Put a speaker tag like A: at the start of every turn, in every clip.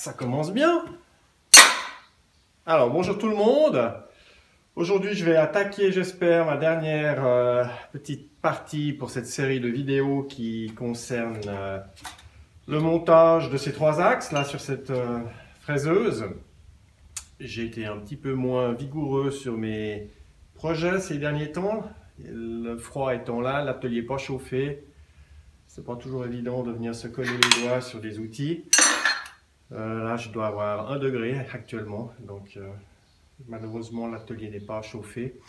A: Ça commence bien. Alors, bonjour tout le monde. Aujourd'hui, je vais attaquer, j'espère, ma dernière petite partie pour cette série de vidéos qui concerne le montage de ces trois axes, là, sur cette fraiseuse. J'ai été un petit peu moins vigoureux sur mes projets ces derniers temps. Le froid étant là, l'atelier pas chauffé. C'est pas toujours évident de venir se coller les doigts sur des outils. Là, je dois avoir 1 degré actuellement, donc malheureusement l'atelier n'est pas chauffé.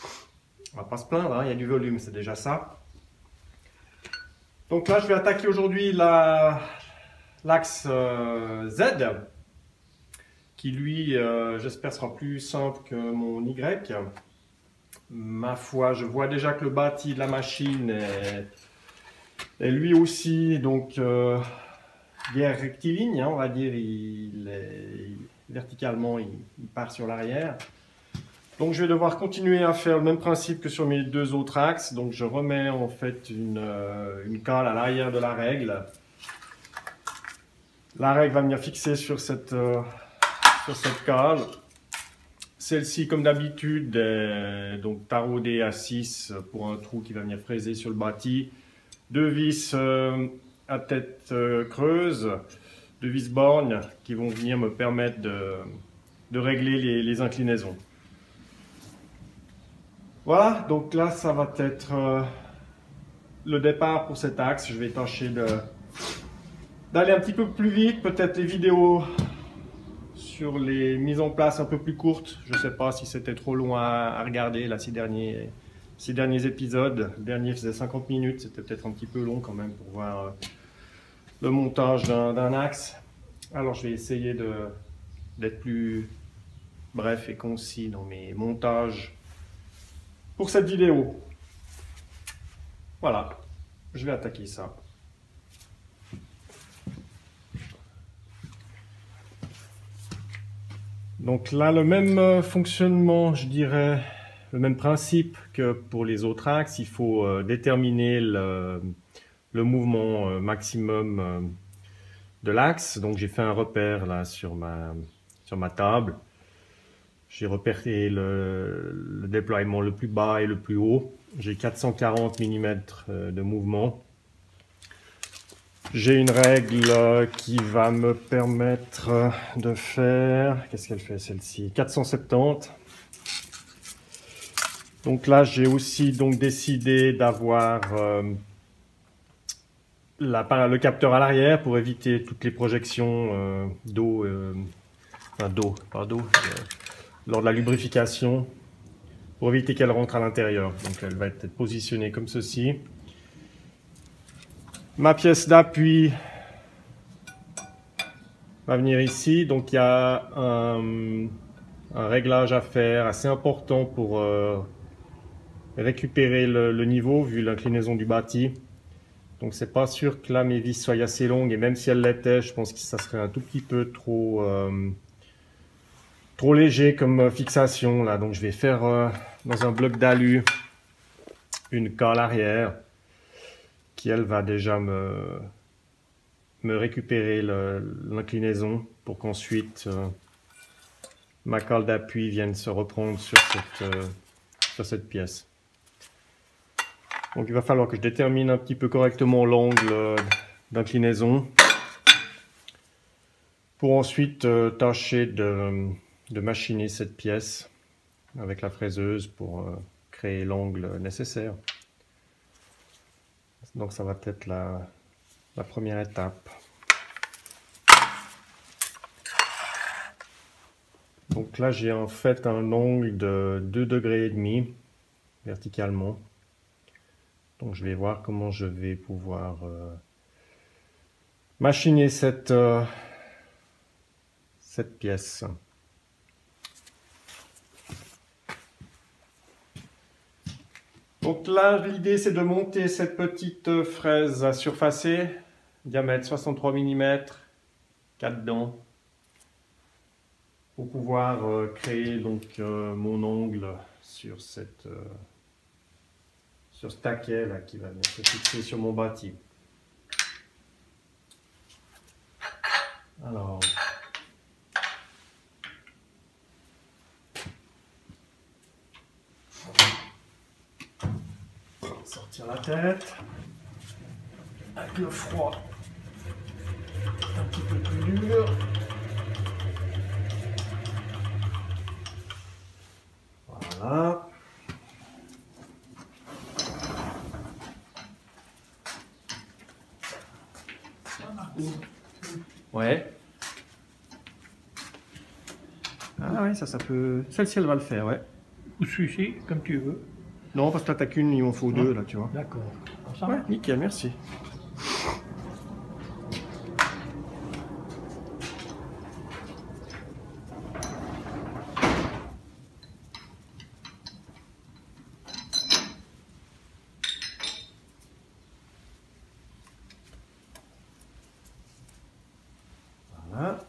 A: On va pas se plaindre, hein, il y a du volume, c'est déjà ça. Donc là, je vais attaquer aujourd'hui l'axe Z, qui lui, j'espère, sera plus simple que mon Y. Ma foi, je vois déjà que le bâti de la machine est lui aussi, donc guère rectiligne, hein, on va dire, verticalement, il part sur l'arrière. Donc je vais devoir continuer à faire le même principe que sur mes deux autres axes. Donc je remets en fait une cale à l'arrière de la règle. La règle va venir fixer sur cette cale. Celle-ci, comme d'habitude, est donc taraudée à 6 pour un trou qui va venir fraiser sur le bâti. 2 vis à tête creuse, 2 vis borgnes qui vont venir me permettre de régler les inclinaisons. Voilà, donc là ça va être le départ pour cet axe. Je vais tâcher d'aller un petit peu plus vite, peut-être les vidéos sur les mises en place un peu plus courtes. Je ne sais pas si c'était trop long à regarder, là, ces derniers épisodes. Le dernier faisait 50 minutes, c'était peut-être un petit peu long quand même pour voir le montage d'un axe. Alors je vais essayer d'être plus bref et concis dans mes montages pour cette vidéo. Voilà, je vais attaquer ça. Donc là, le même fonctionnement, je dirais, le même principe que pour les autres axes. Il faut déterminer le mouvement maximum de l'axe. Donc j'ai fait un repère là sur ma table. J'ai repéré le déploiement le plus bas et le plus haut. J'ai 440 mm de mouvement. J'ai une règle qui va me permettre de faire, qu'est-ce qu'elle fait celle-ci? 470. Donc là, j'ai aussi donc décidé d'avoir le capteur à l'arrière pour éviter toutes les projections d'eau, lors de la lubrification, pour éviter qu'elle rentre à l'intérieur. Donc elle va être positionnée comme ceci. Ma pièce d'appui va venir ici, donc il y a un réglage à faire assez important pour récupérer le niveau vu l'inclinaison du bâti. Donc c'est pas sûr que là mes vis soient assez longues, et même si elles l'étaient, je pense que ça serait un tout petit peu trop léger comme fixation là. Donc je vais faire dans un bloc d'alu une cale arrière qui elle va déjà me récupérer l'inclinaison pour qu'ensuite ma cale d'appui vienne se reprendre sur cette pièce. Donc il va falloir que je détermine un petit peu correctement l'angle d'inclinaison pour ensuite tâcher de machiner cette pièce avec la fraiseuse pour créer l'angle nécessaire. Donc ça va être la première étape. Donc là j'ai en fait un angle de 2,5 degrés verticalement. Donc je vais voir comment je vais pouvoir machiner cette pièce. Donc là, l'idée c'est de monter cette petite fraise à surfacer, diamètre 63 mm, 4 dents, pour pouvoir créer donc mon angle sur ce taquet là qui va venir se fixer sur mon bâti. Alors, sortir la tête. Avec le froid un petit peu plus dur. Voilà. Ouais. Ah ouais, ça peut... Celle-ci, elle va le faire, ouais.
B: Ou celui-ci, comme tu veux.
A: Non, parce que t'as qu'une, il en faut deux, là, tu vois.
B: D'accord.
A: Ouais, nickel, merci. Voilà.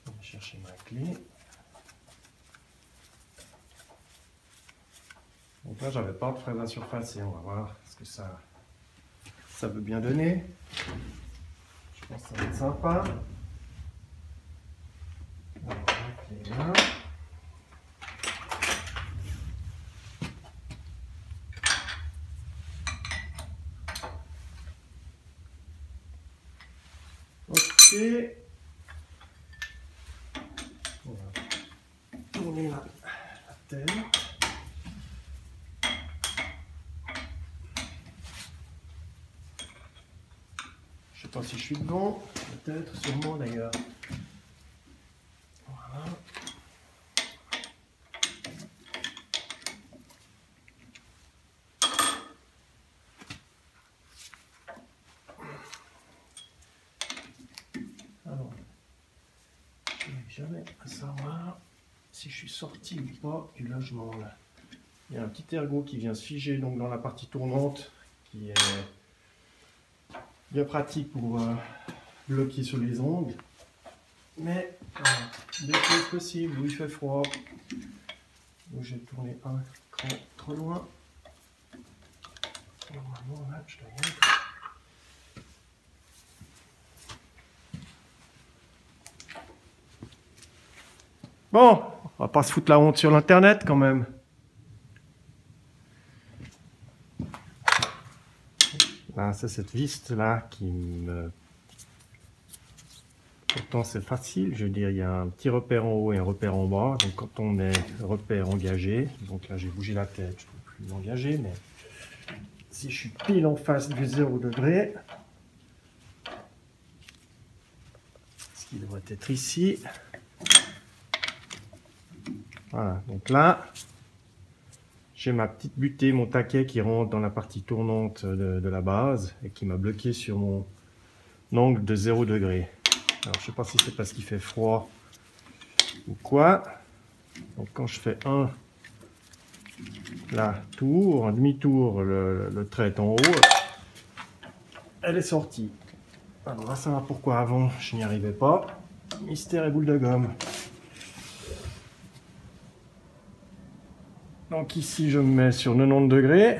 A: Je vais chercher ma clé. Donc là, j'avais pas de fraise à surface et on va voir ce que ça veut bien donner. Je pense que ça va être sympa. Alors, la clé là. Ok. On va tourner la tête. Je sais pas si je suis bon, peut-être, sûrement d'ailleurs. Voilà. Alors, je n'ai jamais à savoir si je suis sorti ou pas du logement là. Il y a un petit ergot qui vient se figer donc dans la partie tournante qui est bien pratique pour bloquer sur les ongles. Mais des choses possibles où il fait froid, où j'ai tourné un cran trop loin. Normalement là, je dois y être. Bon, on va pas se foutre la honte sur l'internet quand même. Là, c'est cette vis là qui me... Pourtant c'est facile, je veux dire, il y a un petit repère en haut et un repère en bas. Donc quand on est repère engagé, donc là j'ai bougé la tête, je ne peux plus l'engager, mais si je suis pile en face du 0 degré, ce qui devrait être ici. Voilà, donc là, j'ai ma petite butée, mon taquet qui rentre dans la partie tournante de la base et qui m'a bloqué sur mon angle de 0 degré. Alors, je sais pas si c'est parce qu'il fait froid ou quoi. Donc, quand je fais un tour, un demi-tour, le trait est en haut, elle est sortie. Alors, on va savoir pourquoi avant je n'y arrivais pas. Mystère et boule de gomme. Donc, ici, je me mets sur 90 degrés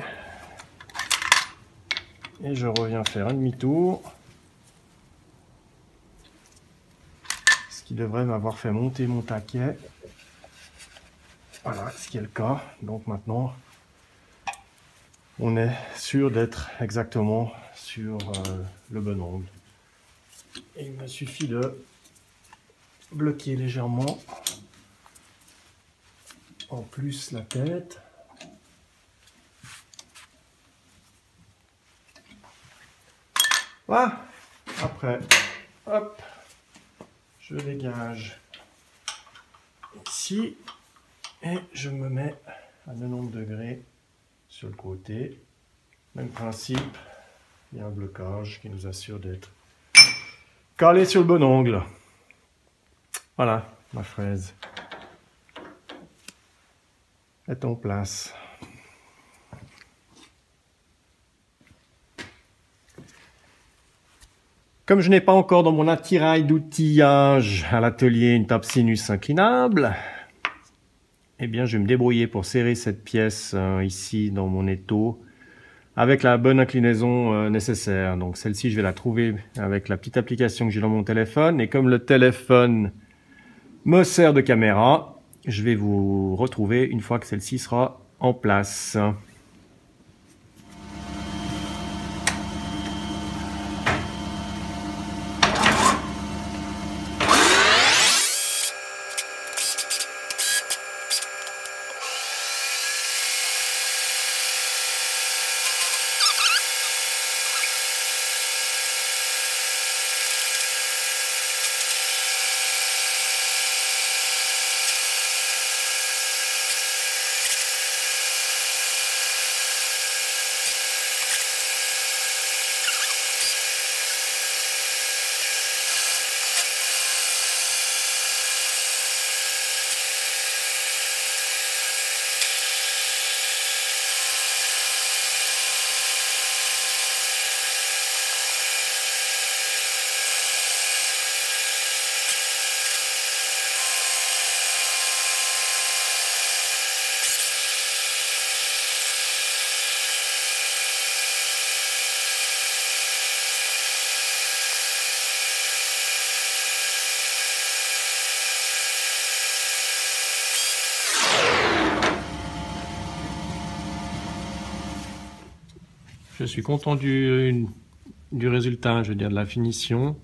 A: et je reviens faire un demi-tour. Qui devrait m'avoir fait monter mon taquet. Voilà, ce qui est le cas. Donc maintenant, on est sûr d'être exactement sur le bon angle. Et il me suffit de bloquer légèrement en plus la tête. Voilà. Après, hop. Je dégage ici et je me mets à 90 degrés sur le côté. Même principe, il y a un blocage qui nous assure d'être calé sur le bon angle. Voilà, ma fraise est en place. Comme je n'ai pas encore dans mon attirail d'outillage à l'atelier une table sinus inclinable, eh bien je vais me débrouiller pour serrer cette pièce ici dans mon étau avec la bonne inclinaison nécessaire. Donc celle-ci je vais la trouver avec la petite application que j'ai dans mon téléphone, et comme le téléphone me sert de caméra, je vais vous retrouver une fois que celle-ci sera en place. Je suis content du résultat, je veux dire de la finition.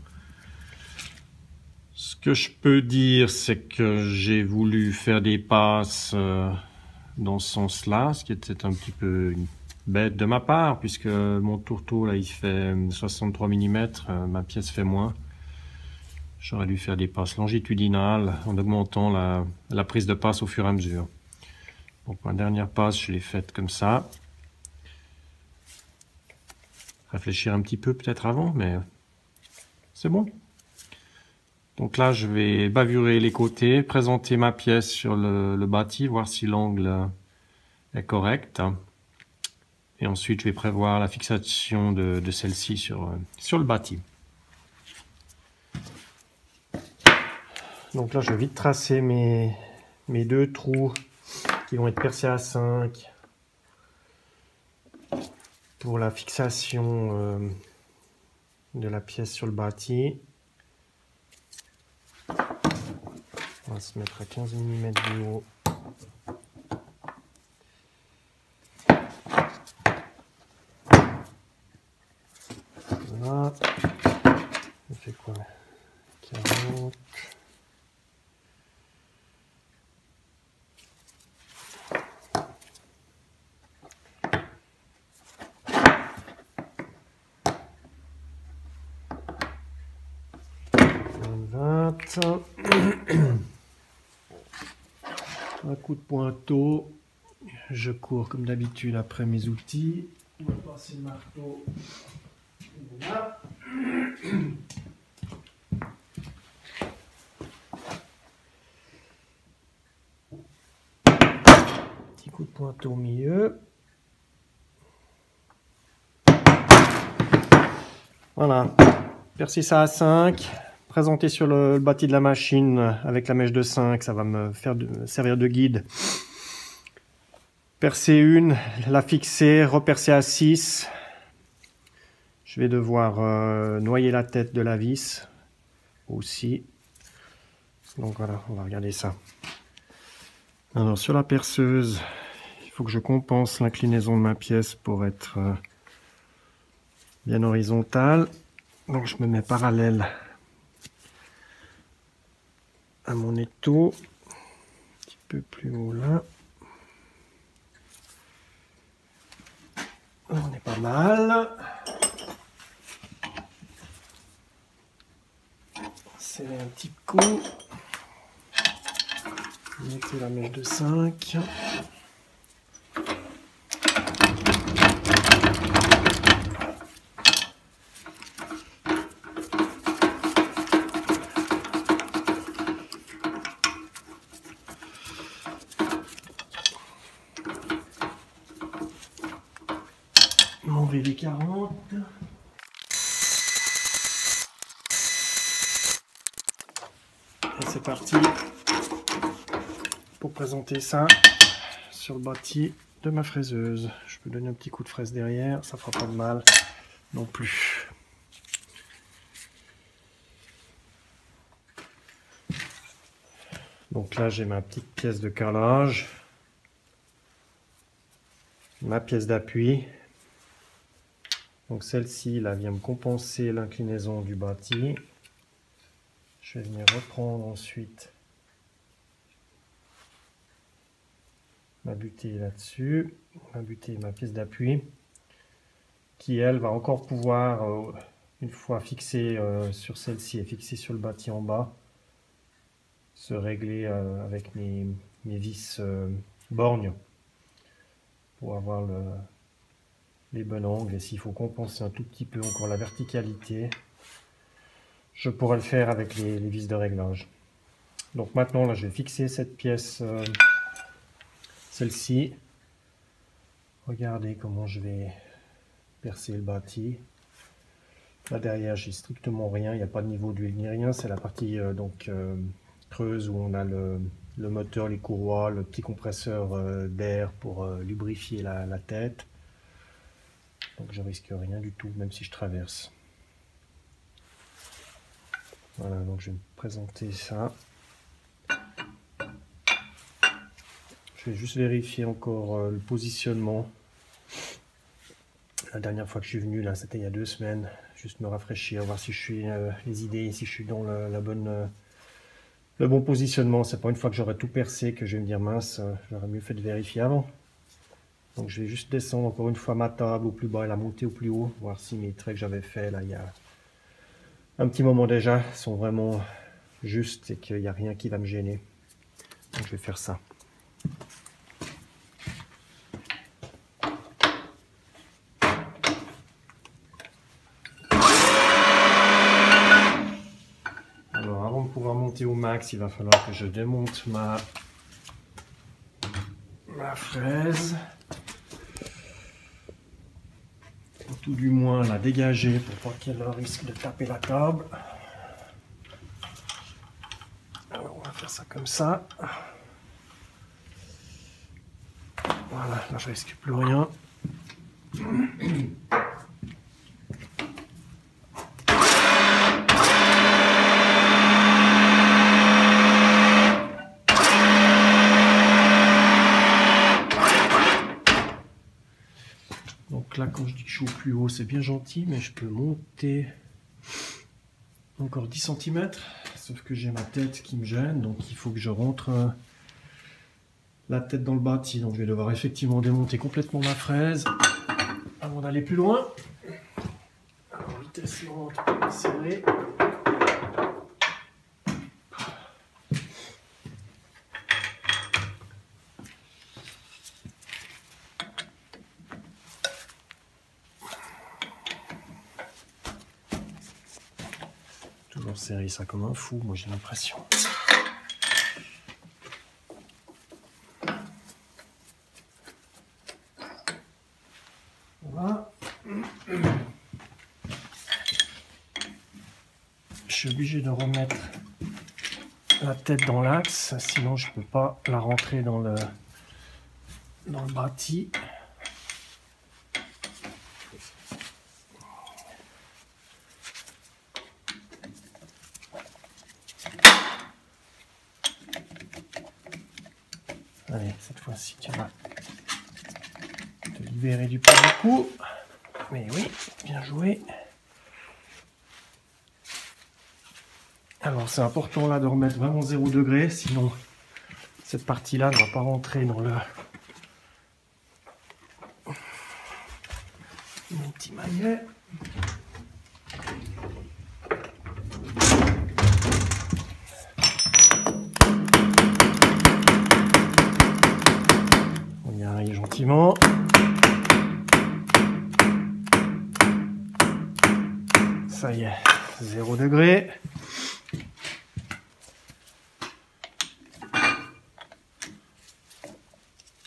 A: Ce que je peux dire, c'est que j'ai voulu faire des passes dans ce sens-là, ce qui était un petit peu bête de ma part, puisque mon tourteau là il fait 63 mm, ma pièce fait moins. J'aurais dû faire des passes longitudinales en augmentant la prise de passe au fur et à mesure. Donc ma dernière passe, je l'ai faite comme ça. Réfléchir un petit peu peut-être avant, mais c'est bon. Donc là, je vais bavurer les côtés, présenter ma pièce sur le bâti, voir si l'angle est correct. Et ensuite, je vais prévoir la fixation de celle-ci sur le bâti. Donc là, je vais vite tracer mes deux trous qui vont être percés à 5 pour la fixation de la pièce sur le bâti. On va se mettre à 15 mm du haut. Voilà. On fait quoi? 40. Un coup de pointeau, je cours comme d'habitude après mes outils. On va passer le marteau. Voilà. Petit coup de pointeau au milieu. Voilà, percer ça à 5. Présenter sur le bâti de la machine avec la mèche de 5, ça va me servir de guide. Percer une, la fixer, repercer à 6. Je vais devoir noyer la tête de la vis aussi. Donc voilà, on va regarder ça. Alors sur la perceuse, il faut que je compense l'inclinaison de ma pièce pour être bien horizontale. Donc je me mets parallèle à mon étau, un petit peu plus haut là. On est pas mal. Serrer un petit coup. Mettez la mèche de 5. Mon VV40. Et c'est parti pour présenter ça sur le bâti de ma fraiseuse. Je peux donner un petit coup de fraise derrière, ça fera pas de mal non plus. Donc là, j'ai ma petite pièce de carrelage, ma pièce d'appui. Donc celle-ci, là, vient me compenser l'inclinaison du bâti. Je vais venir reprendre ensuite ma butée là-dessus, ma butée, ma pièce d'appui, qui elle va encore pouvoir, une fois fixée sur celle-ci et fixée sur le bâti en bas, se régler avec mes vis borgnes pour avoir les bons angles. Et s'il faut compenser un tout petit peu encore la verticalité, je pourrais le faire avec les vis de réglage. Donc maintenant là, je vais fixer cette pièce, celle-ci. Regardez comment je vais percer le bâti. Là derrière, j'ai strictement rien, il n'y a pas de niveau d'huile ni rien. C'est la partie creuse où on a le moteur, les courroies, le petit compresseur d'air pour lubrifier la tête. Donc je risque rien du tout, même si je traverse. Voilà, donc je vais me présenter ça. Je vais juste vérifier encore le positionnement. La dernière fois que je suis venu, là, c'était il y a 2 semaines. Juste me rafraîchir, voir si je suis les idées, si je suis dans le bon positionnement. C'est pas une fois que j'aurai tout percé que je vais me dire mince, j'aurais mieux fait de vérifier avant. Donc je vais juste descendre encore une fois ma table au plus bas et la monter au plus haut, voir si mes traits que j'avais fait là il y a un petit moment déjà sont vraiment justes et qu'il n'y a rien qui va me gêner. Donc je vais faire ça. Alors avant de pouvoir monter au max, il va falloir que je démonte ma fraise. Ou tout du moins la dégager pour pas qu'elle risque de taper la table. Alors on va faire ça comme ça. Voilà, là je risque plus rien. Donc là, quand je dis que je suis au plus haut, c'est bien gentil, mais je peux monter encore 10 cm. Sauf que j'ai ma tête qui me gêne, donc il faut que je rentre la tête dans le bâti. Donc je vais devoir effectivement démonter complètement ma fraise avant d'aller plus loin. Alors, vitesse lente, serrée. Toujours serré ça comme un fou, moi j'ai l'impression. Voilà. Je suis obligé de remettre la tête dans l'axe, sinon je peux pas la rentrer dans le bâti. Allez, cette fois-ci, tu vas te libérer du pas du coup. Mais oui, bien joué. Alors, c'est important là de remettre vraiment 0 degré, sinon cette partie-là ne va pas rentrer dans mon petit maillet. On y arrive gentiment. Ça y est, 0 degré.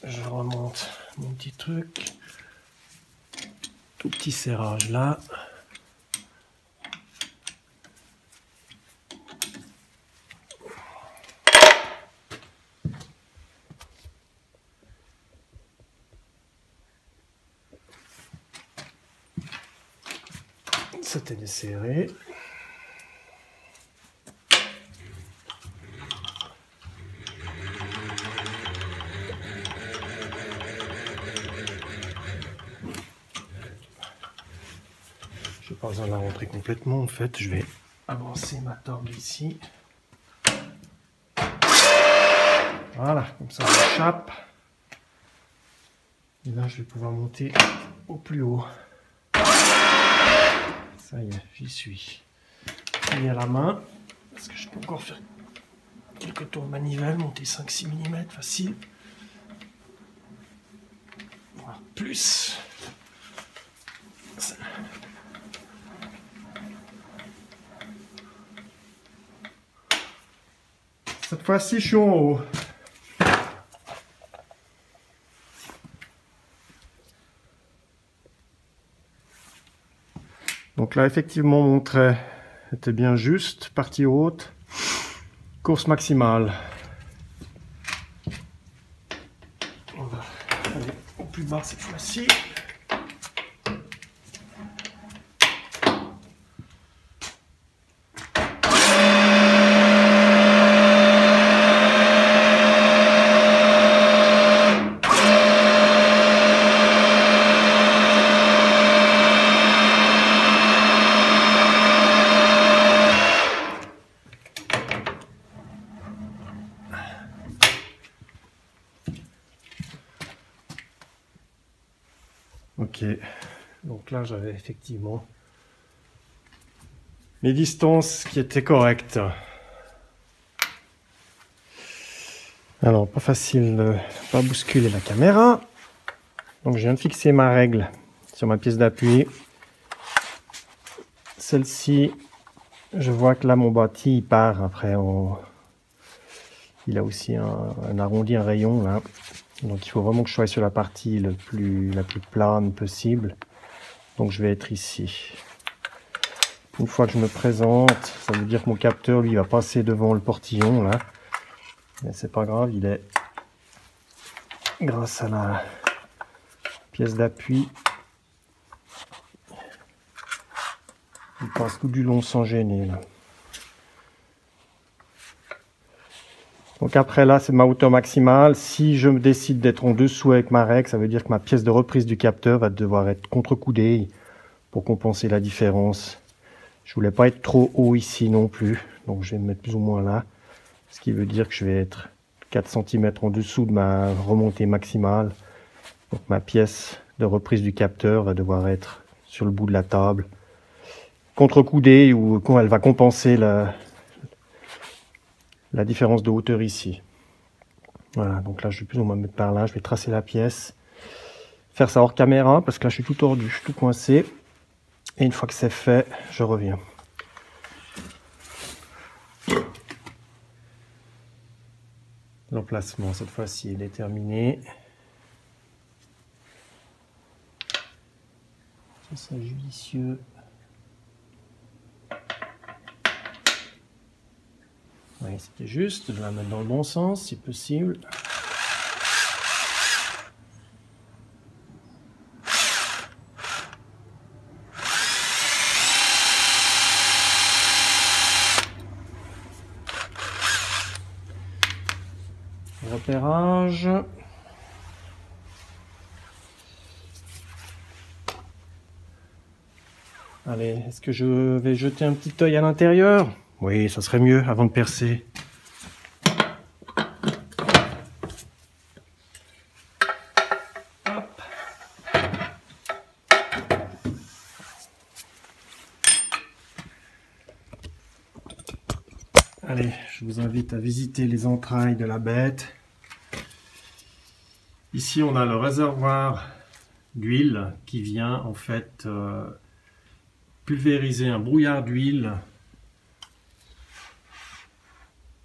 A: Je remonte mon petit truc. Tout petit serrage là. C'était desserré. Je n'ai pas besoin de la rentrer complètement en fait. Je vais avancer ma table ici. Voilà, comme ça on échappe. Et là je vais pouvoir monter au plus haut. Ça y est, j'y suis. J'ai à la main, parce que je peux encore faire quelques tours de manivelle, monter 5-6 mm, facile. Voire plus. Cette fois-ci, je suis en haut. Donc là, effectivement, mon trait était bien juste, partie haute, course maximale. On va aller au plus bas cette fois-ci. Ok, donc là j'avais effectivement les distances qui étaient correctes. Alors pas facile de pas bousculer la caméra. Donc je viens de fixer ma règle sur ma pièce d'appui. Celle-ci, je vois que là mon bâti il part après. Il a aussi un arrondi, un rayon là. Donc il faut vraiment que je sois sur la partie la plus plane possible. Donc je vais être ici. Une fois que je me présente, ça veut dire que mon capteur lui va passer devant le portillon là. Mais c'est pas grave, il est grâce à la pièce d'appui. Il passe tout du long sans gêner là. Donc après là, c'est ma hauteur maximale. Si je me décide d'être en dessous avec ma règle, ça veut dire que ma pièce de reprise du capteur va devoir être contre-coudée pour compenser la différence. Je voulais pas être trop haut ici non plus, donc je vais me mettre plus ou moins là. Ce qui veut dire que je vais être 4 cm en dessous de ma remontée maximale. Donc ma pièce de reprise du capteur va devoir être sur le bout de la table, contre-coudée, ou quand elle va compenser la différence de hauteur ici. Voilà, donc là je vais plus ou moins me mettre par là, je vais tracer la pièce, faire ça hors caméra parce que là je suis tout tordu, je suis tout coincé. Et une fois que c'est fait, je reviens. L'emplacement cette fois-ci il est terminé. C'est ça judicieux. Oui, c'était juste, je vais la mettre dans le bon sens si possible. Repérage. Allez, est-ce que je vais jeter un petit œil à l'intérieur? Oui, ça serait mieux avant de percer. Hop. Allez, je vous invite à visiter les entrailles de la bête. Ici, on a le réservoir d'huile qui vient en fait pulvériser un brouillard d'huile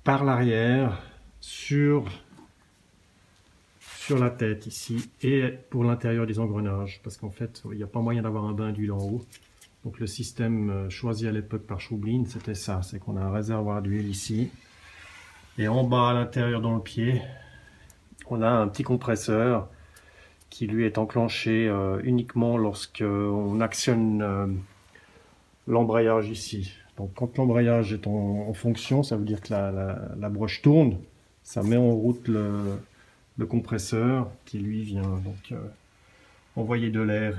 A: par l'arrière sur la tête ici et pour l'intérieur des engrenages, parce qu'en fait il n'y a pas moyen d'avoir un bain d'huile en haut. Donc le système choisi à l'époque par Schoublin, c'était ça, c'est qu'on a un réservoir d'huile ici et en bas à l'intérieur dans le pied on a un petit compresseur qui lui est enclenché uniquement lorsque on actionne l'embrayage ici. Donc quand l'embrayage est en fonction, ça veut dire que la broche tourne, ça met en route le compresseur qui lui vient donc envoyer de l'air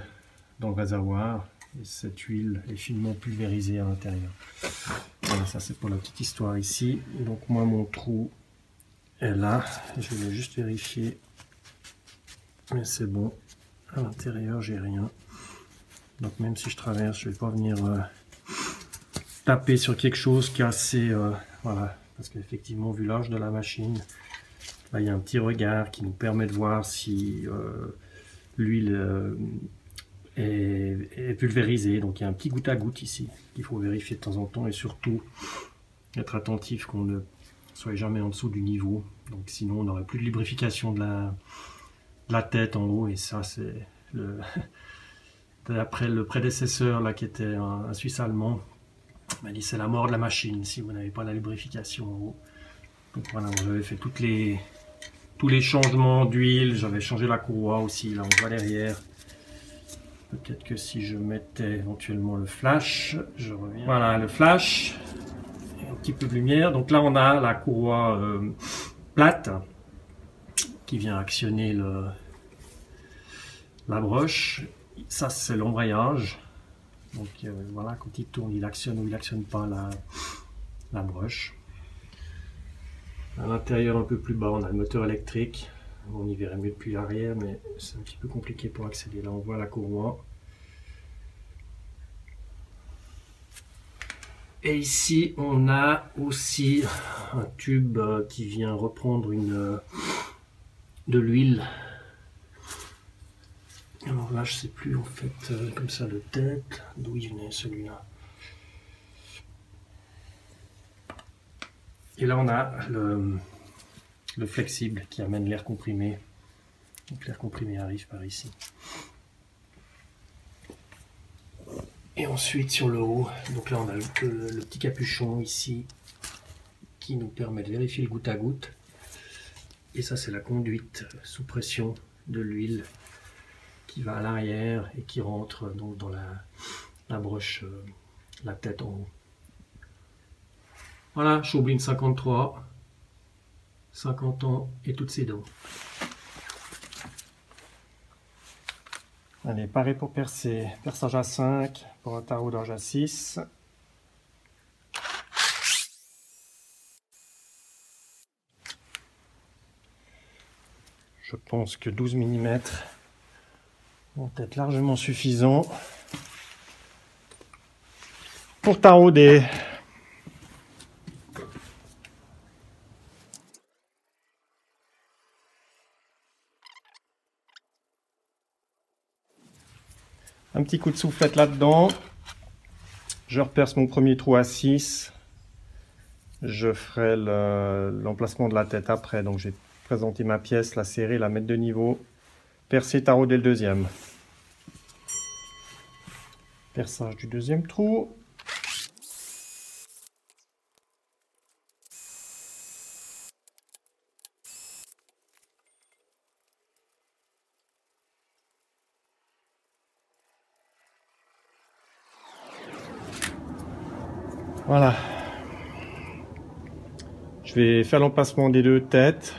A: dans le réservoir et cette huile est finement pulvérisée à l'intérieur. Voilà, ça c'est pour la petite histoire ici. Donc moi mon trou est là, je vais juste vérifier, mais c'est bon, à l'intérieur j'ai rien. Donc même si je traverse, je vais pas venir taper sur quelque chose qui est assez... voilà, parce qu'effectivement vu l'âge de la machine, là, il y a un petit regard qui nous permet de voir si l'huile est pulvérisée. Donc il y a un petit goutte à goutte ici qu'il faut vérifier de temps en temps, et surtout être attentif qu'on ne soit jamais en dessous du niveau. Donc sinon on n'aurait plus de lubrification de la tête en haut, et ça c'est le... D'après le prédécesseur là qui était un Suisse allemand, il m'a dit c'est la mort de la machine si vous n'avez pas la lubrification en haut. Donc voilà, j'avais fait tous les changements d'huile, j'avais changé la courroie aussi, là on voit derrière. Peut-être que si je mettais éventuellement le flash, je reviens. Voilà le flash, et un petit peu de lumière. Donc là on a la courroie plate qui vient actionner la broche. Ça c'est l'embrayage. Donc voilà, quand il tourne, il actionne ou il actionne pas la broche. À l'intérieur un peu plus bas, on a le moteur électrique. On y verrait mieux depuis l'arrière, mais c'est un petit peu compliqué pour accéder. Là on voit la courroie. Et ici on a aussi un tube qui vient reprendre de l'huile. Alors là je sais plus en fait comme ça de tête d'où il venait celui-là. Et là on a le flexible qui amène l'air comprimé. Donc l'air comprimé arrive par ici. Et ensuite sur le haut, donc là on a le petit capuchon ici qui nous permet de vérifier le goutte à goutte. Et ça c'est la conduite sous pression de l'huile qui va à l'arrière et qui rentre donc dans la broche, la tête en haut. Voilà, Schaublin 53, 50 ans et toutes ses dents. Allez, pareil pour percer. Perçage à 5 pour un tarot d'orge à 6. Je pense que 12 mm vont être largement suffisants pour tarauder. Un petit coup de soufflette là-dedans. Je reperce mon premier trou à 6. Je ferai l'emplacement de la tête après. Donc j'ai présenté ma pièce, la serrer, la mettre de niveau. Percer, tarauder le deuxième. Perçage du deuxième trou. Voilà. Je vais faire l'emplacement des deux têtes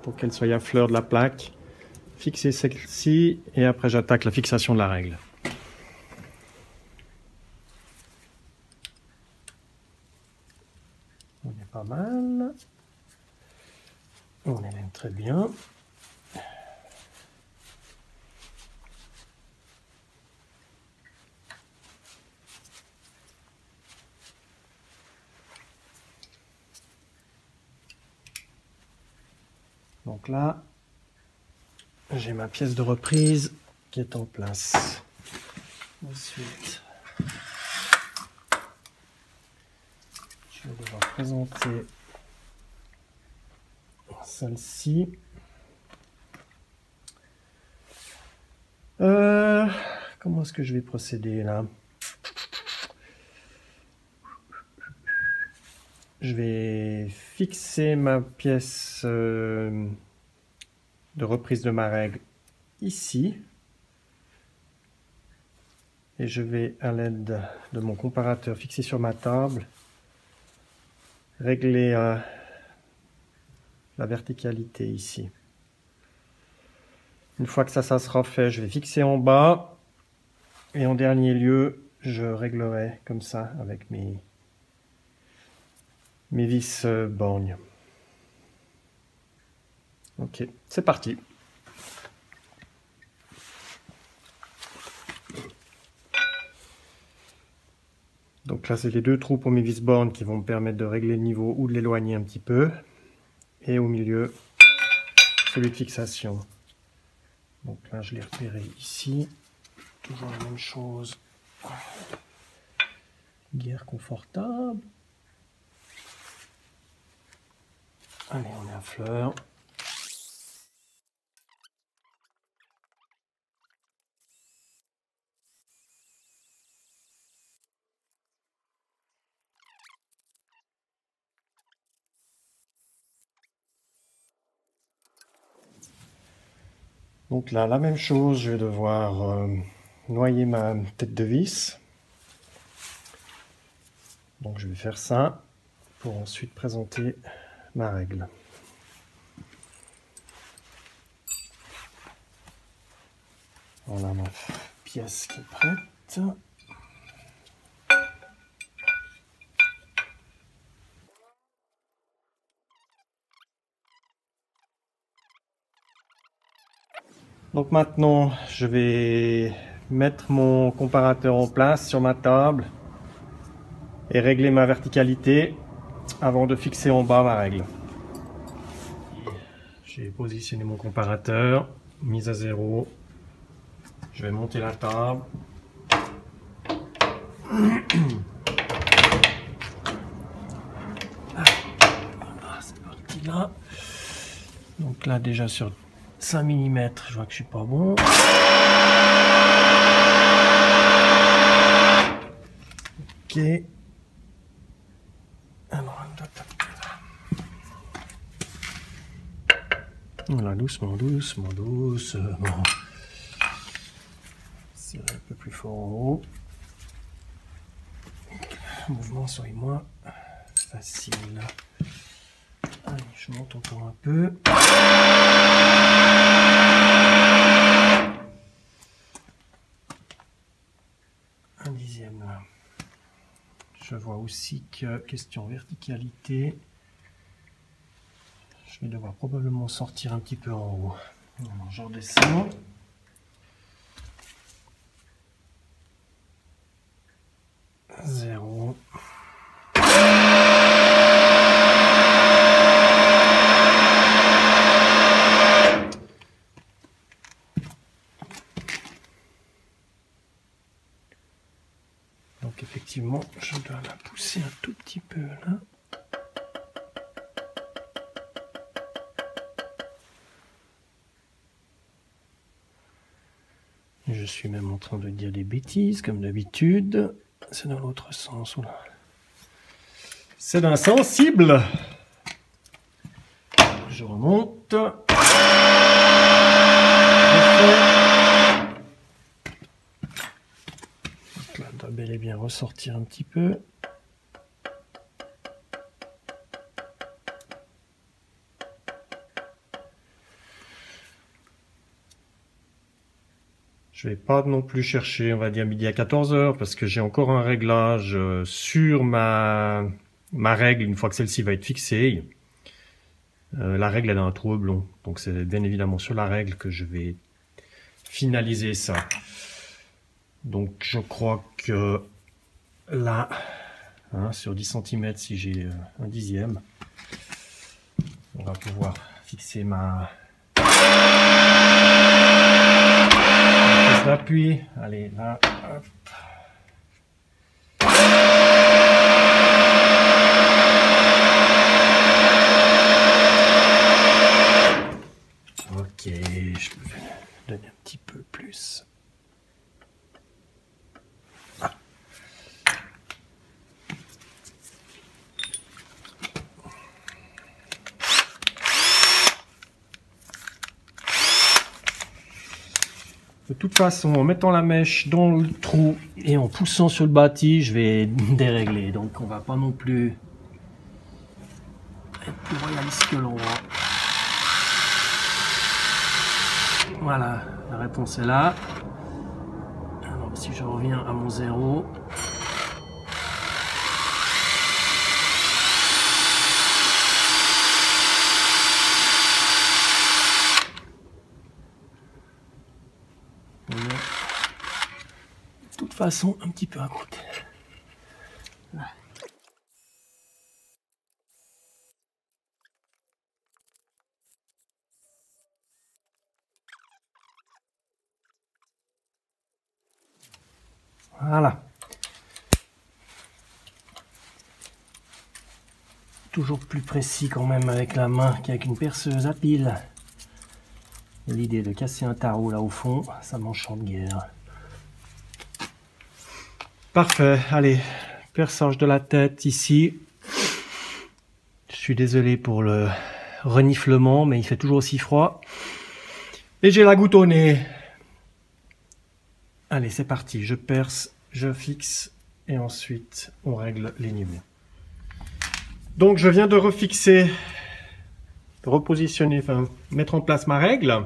A: pour qu'elles soient à fleur de la plaque. Fixer celle-ci et après j'attaque la fixation de la règle. On est pas mal. On est même très bien. Donc là, j'ai ma pièce de reprise qui est en place. Ensuite, je vais devoir présenter celle-ci. Comment est-ce que je vais procéder là? Je vais fixer ma pièce de reprise de ma règle ici. Et je vais, à l'aide de mon comparateur fixé sur ma table, régler la verticalité ici. Une fois que ça sera fait, je vais fixer en bas Et en dernier lieu, je réglerai comme ça avec mes vis borgnes. Ok, c'est parti. Donc là, c'est les deux trous pour mes vis bornes qui vont me permettre de régler le niveau ou de l'éloigner un petit peu. Et au milieu, celui de fixation. Donc là, je l'ai repéré ici. Toujours la même chose. Guère confortable. Allez, on est à fleur. Donc là, la même chose, je vais devoir noyer ma tête de vis. Donc je vais faire ça pour ensuite présenter ma règle. Voilà ma pièce qui est prête. Donc maintenant, je vais mettre mon comparateur en place sur ma table et régler ma verticalité avant de fixer en bas ma règle. J'ai positionné mon comparateur, mise à 0. Je vais monter la table. Voilà, c'est parti là. Donc là déjà sur 5 mm, je vois que je suis pas bon. Ok. Alors, voilà, doucement, doucement, doucement. Serrer un peu plus fort en haut. Le mouvement soit moins facile. Allez, je monte encore un peu. Un dixième là. Je vois aussi que, question verticalité, je vais devoir probablement sortir un petit peu en haut. Alors, je redescends. Zéro. Donc effectivement, je dois la pousser un tout petit peu là. Je suis même en train de dire des bêtises, comme d'habitude. C'est dans l'autre sens. Oula. C'est d'insensible. Je remonte. Donc là, elle doit bel et bien ressortir un petit peu. Je vais pas non plus chercher, on va dire midi à 14 h parce que j'ai encore un réglage sur ma règle une fois que celle-ci va être fixée. La règle elle a un trou oblong, donc c'est bien évidemment sur la règle que je vais finaliser ça. Donc je crois que là, hein, sur 10 cm si j'ai un dixième, on va pouvoir fixer ma d'appui. Allez, là, hop. Ok, je peux donner un petit peu plus. Ah. De toute façon, en mettant la mèche dans le trou et en poussant sur le bâti, je vais dérégler. Donc on va pas non plus être plus royaliste que le roi. Voilà, la réponse est là. Alors si
C: je reviens à mon zéro. De toute façon, un petit peu à côté. Là. Voilà. Toujours plus précis quand même avec la main qu'avec une perceuse à pile. L'idée de casser un tarot là au fond, ça m'enchante guère. Parfait, allez, perçage de la tête ici. Je suis désolé pour le reniflement, mais il fait toujours aussi froid. Et j'ai la goutte au nez. Allez, c'est parti, je perce, je fixe et ensuite on règle les niveaux. Donc je viens de refixer, de repositionner, enfin mettre en place ma règle.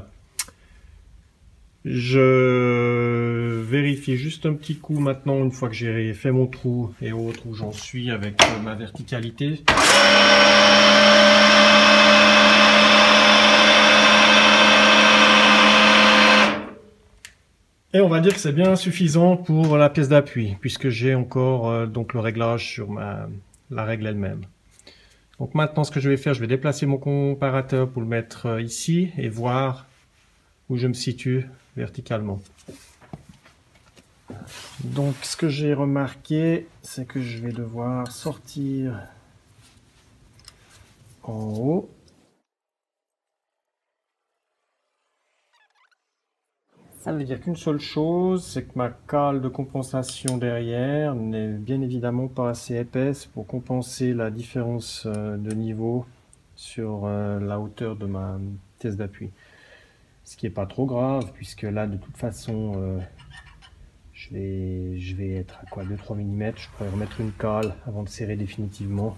C: Je vérifie juste un petit coup maintenant, une fois que j'ai fait mon trou et autres, où j'en suis avec ma verticalité. Et on va dire que c'est bien suffisant pour la pièce d'appui, puisque j'ai encore donc le réglage sur la règle elle-même. Donc maintenant, ce que je vais faire, je vais déplacer mon comparateur pour le mettre ici et voir où je me situe verticalement. Donc ce que j'ai remarqué, c'est que je vais devoir sortir en haut. Ça veut dire qu'une seule chose, c'est que ma cale de compensation derrière n'est bien évidemment pas assez épaisse pour compenser la différence de niveau sur la hauteur de ma pièce d'appui. Ce qui n'est pas trop grave, puisque là de toute façon je vais être à quoi, 2-3 mm. Je pourrais remettre une cale avant de serrer définitivement.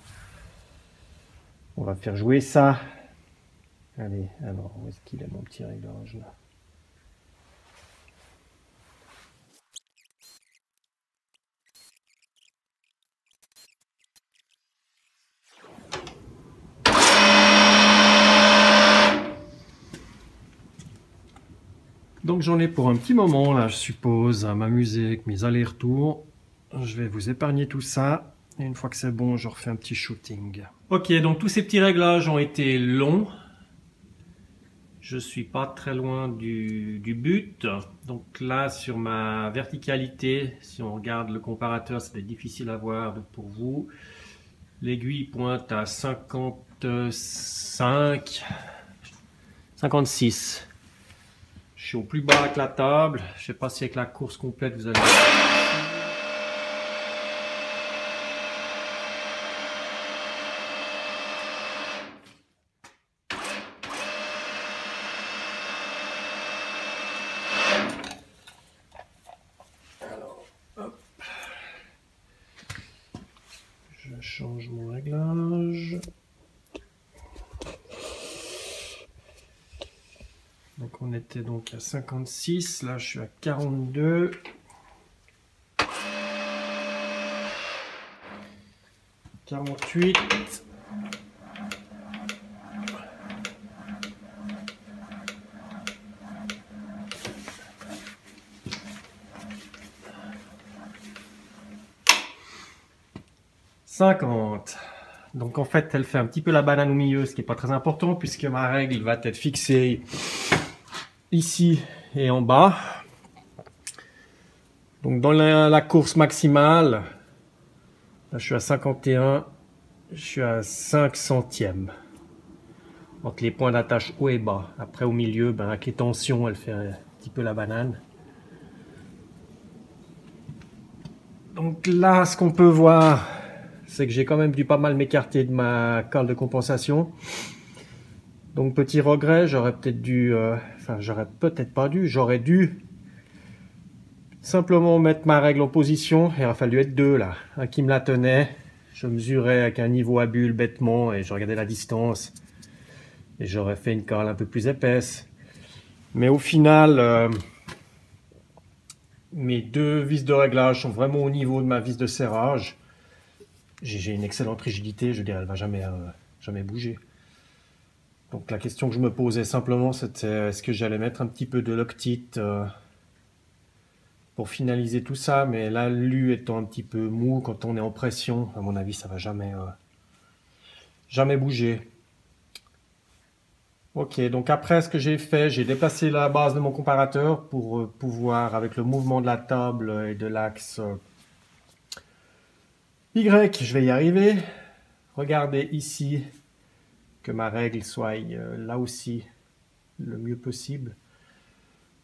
C: On va faire jouer ça. Allez, alors où est-ce qu'il est mon petit réglage là? Donc j'en ai pour un petit moment là, je suppose, à m'amuser avec mes allers-retours. Je vais vous épargner tout ça. Et une fois que c'est bon, je refais un petit shooting. Ok, donc tous ces petits réglages ont été longs. Je suis pas très loin du but. Donc là, sur ma verticalité, si on regarde le comparateur, c'était difficile à voir pour vous. L'aiguille pointe à 55, 56. Je suis au plus bas avec la table. Je ne sais pas si avec la course complète vous allez... Alors, hop. Je change mon réglage. Donc on était donc à 56, là je suis à 42. 48. Donc en fait elle fait un petit peu la banane au milieu, ce qui n'est pas très important puisque ma règle va être fixée ici et en bas. Donc dans la course maximale, là je suis à 51, je suis à 5 centièmes entre les points d'attache haut et bas. Après au milieu, ben, avec les tensions, elle fait un petit peu la banane. Donc là, ce qu'on peut voir, c'est que j'ai quand même dû pas mal m'écarter de ma cale de compensation. Donc petit regret, j'aurais peut-être dû, enfin j'aurais peut-être pas dû, j'aurais dû simplement mettre ma règle en position. Il aurait fallu être deux là, un qui me la tenait. Je mesurais avec un niveau à bulle bêtement et je regardais la distance. Et j'aurais fait une cale un peu plus épaisse. Mais au final, mes deux vis de réglage sont vraiment au niveau de ma vis de serrage. J'ai une excellente rigidité, je dirais, elle va jamais bouger. Donc la question que je me posais simplement, c'était est-ce que j'allais mettre un petit peu de Loctite pour finaliser tout ça, mais l'alu étant un petit peu mou quand on est en pression, à mon avis, ça va jamais bouger. Ok, donc après ce que j'ai fait, j'ai déplacé la base de mon comparateur pour pouvoir, avec le mouvement de la table et de l'axe Y, je vais y arriver. Regardez ici que ma règle soit là aussi le mieux possible.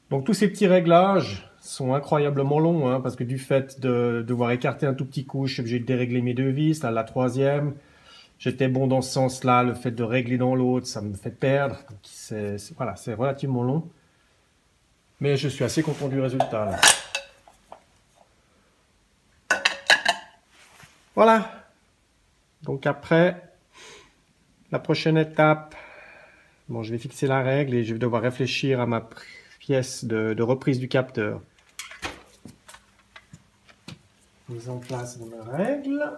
C: Donc tous ces petits réglages sont incroyablement longs, hein, parce que du fait de devoir écarter un tout petit coup, je suis obligé de dérégler mes deux vis, là la troisième. J'étais bon dans ce sens-là, le fait de régler dans l'autre, ça me fait perdre. Voilà, c'est relativement long. Mais je suis assez content du résultat, là. Voilà. Donc après, la prochaine étape, bon, je vais fixer la règle et je vais devoir réfléchir à ma pièce de reprise du capteur. Mise en place de ma règle,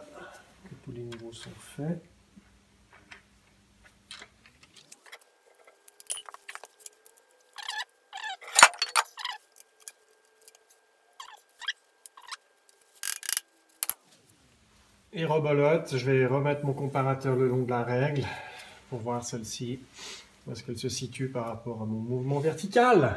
C: que tous les niveaux sont faits. Et rebolote, je vais remettre mon comparateur le long de la règle pour voir celle-ci, où est-ce qu'elle se situe par rapport à mon mouvement vertical.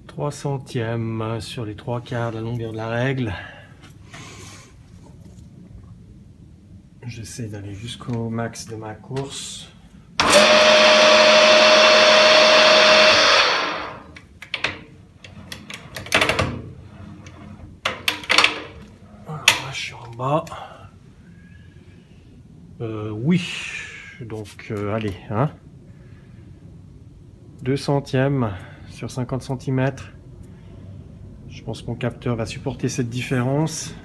C: Trois centièmes sur les 3/4 de la longueur de la règle. J'essaie d'aller jusqu'au max de ma course. Alors là, je suis en bas. Oui. Donc, allez, hein. 2 centièmes sur 50 cm. Je pense que mon capteur va supporter cette différence.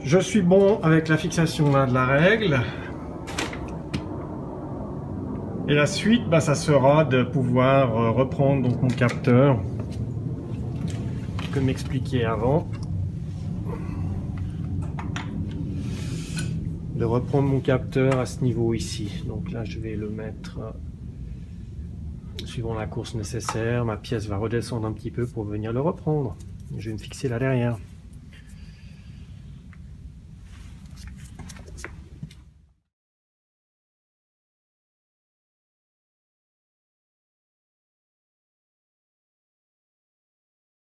C: Je suis bon avec la fixation là de la règle. Et la suite, ça sera de pouvoir reprendre donc mon capteur, comme expliqué avant. De reprendre mon capteur à ce niveau ici. Donc là, je vais le mettre suivant la course nécessaire. Ma pièce va redescendre un petit peu pour venir le reprendre. Je vais me fixer là derrière.